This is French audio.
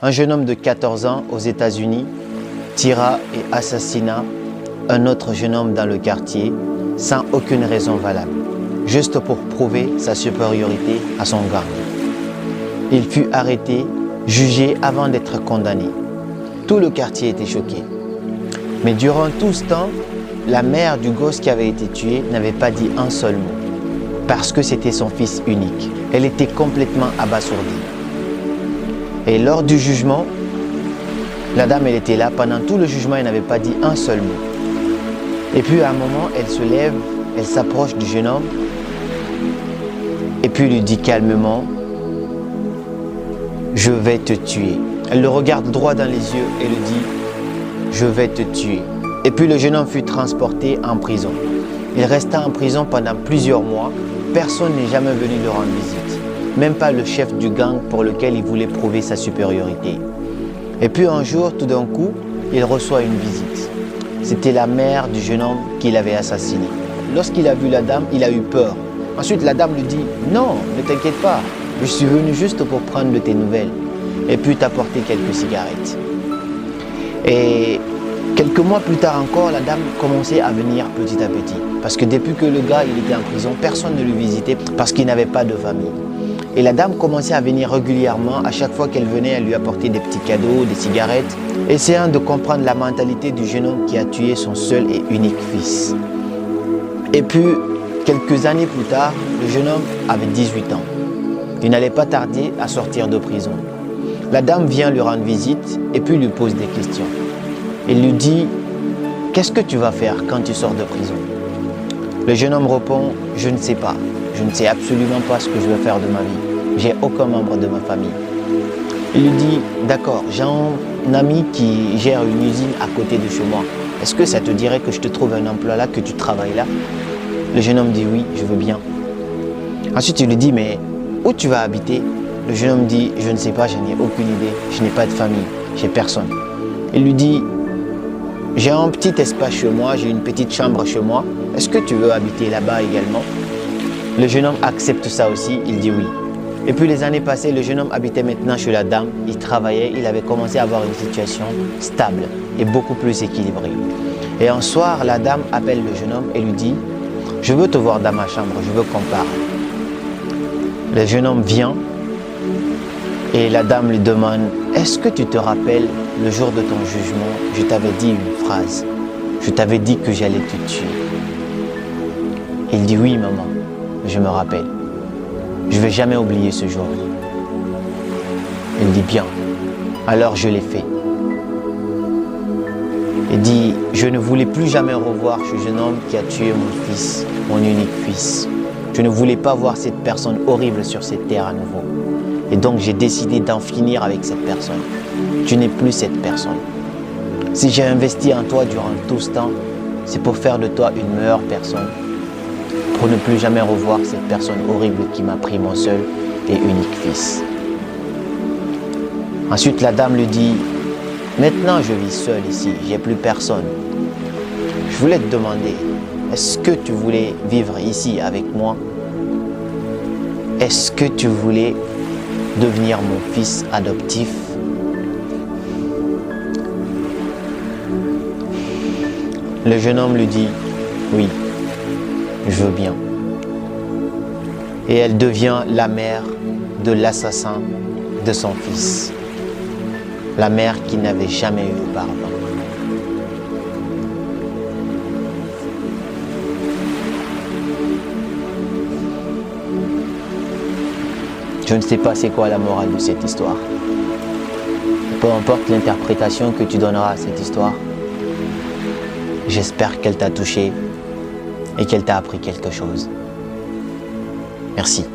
Un jeune homme de 14 ans aux États-Unis tira et assassina un autre jeune homme dans le quartier sans aucune raison valable, juste pour prouver sa supériorité à son gang. Il fut arrêté, jugé avant d'être condamné. Tout le quartier était choqué. Mais durant tout ce temps, la mère du gosse qui avait été tué n'avait pas dit un seul mot, parce que c'était son fils unique. Elle était complètement abasourdie. Et lors du jugement, la dame, elle était là. Pendant tout le jugement, elle n'avait pas dit un seul mot. Et puis à un moment, elle se lève, elle s'approche du jeune homme, et puis lui dit calmement, « Je vais te tuer ». Elle le regarde droit dans les yeux et lui dit, « Je vais te tuer ». Et puis le jeune homme fut transporté en prison. Il resta en prison pendant plusieurs mois. Personne n'est jamais venu le rendre visite. Même pas le chef du gang pour lequel il voulait prouver sa supériorité. Et puis un jour, tout d'un coup, il reçoit une visite. C'était la mère du jeune homme qu'il avait assassiné. Lorsqu'il a vu la dame, il a eu peur. Ensuite, la dame lui dit, « Non, ne t'inquiète pas, je suis venu juste pour prendre de tes nouvelles et puis t'apporter quelques cigarettes. » Et quelques mois plus tard encore, la dame commençait à venir petit à petit. Parce que depuis que le gars il était en prison, personne ne le visitait parce qu'il n'avait pas de famille. Et la dame commençait à venir régulièrement. À chaque fois qu'elle venait, elle lui apportait des petits cadeaux, des cigarettes, essayant de comprendre la mentalité du jeune homme qui a tué son seul et unique fils. Et puis, quelques années plus tard, le jeune homme avait 18 ans. Il n'allait pas tarder à sortir de prison. La dame vient lui rendre visite et puis lui pose des questions. Il lui dit, « Qu'est-ce que tu vas faire quand tu sors de prison ?» Le jeune homme répond, « Je ne sais pas. Je ne sais absolument pas ce que je veux faire de ma vie. J'ai aucun membre de ma famille. » Il lui dit, « D'accord, j'ai un ami qui gère une usine à côté de chez moi. Est-ce que ça te dirait que je te trouve un emploi là, que tu travailles là ?» Le jeune homme dit, « Oui, je veux bien. » Ensuite, il lui dit, « Mais où tu vas habiter ?» Le jeune homme dit, « Je ne sais pas, je n'ai aucune idée. Je n'ai pas de famille, j'ai personne. » Il lui dit, « J'ai un petit espace chez moi, j'ai une petite chambre chez moi. Est-ce que tu veux habiter là-bas également ?» Le jeune homme accepte ça aussi, il dit oui. Et puis les années passées, le jeune homme habitait maintenant chez la dame. Il travaillait, il avait commencé à avoir une situation stable et beaucoup plus équilibrée. Et un soir, la dame appelle le jeune homme et lui dit, « Je veux te voir dans ma chambre, je veux qu'on parle. » Le jeune homme vient et la dame lui demande, « Est-ce que tu te rappelles le jour de ton jugement, je t'avais dit une phrase. Je t'avais dit que j'allais te tuer. » Il dit, « Oui, maman, je me rappelle. Je ne vais jamais oublier ce jour. » Il dit, « Bien, alors je l'ai fait. » Il dit, « Je ne voulais plus jamais revoir ce jeune homme qui a tué mon fils, mon unique fils. Je ne voulais pas voir cette personne horrible sur cette terre à nouveau. Et donc j'ai décidé d'en finir avec cette personne. Tu n'es plus cette personne. Si j'ai investi en toi durant tout ce temps, c'est pour faire de toi une meilleure personne, pour ne plus jamais revoir cette personne horrible qui m'a pris mon seul et unique fils. » Ensuite, la dame lui dit, « Maintenant, je vis seule ici, j'ai plus personne. Je voulais te demander, est-ce que tu voulais vivre ici avec moi? Est-ce que tu voulais devenir mon fils adoptif? » Le jeune homme lui dit, « Oui, je veux bien. » Et elle devient la mère de l'assassin de son fils. La mère qui n'avait jamais eu auparavant. Je ne sais pas c'est quoi la morale de cette histoire. Peu importe l'interprétation que tu donneras à cette histoire, j'espère qu'elle t'a touché et qu'elle t'a appris quelque chose. Merci.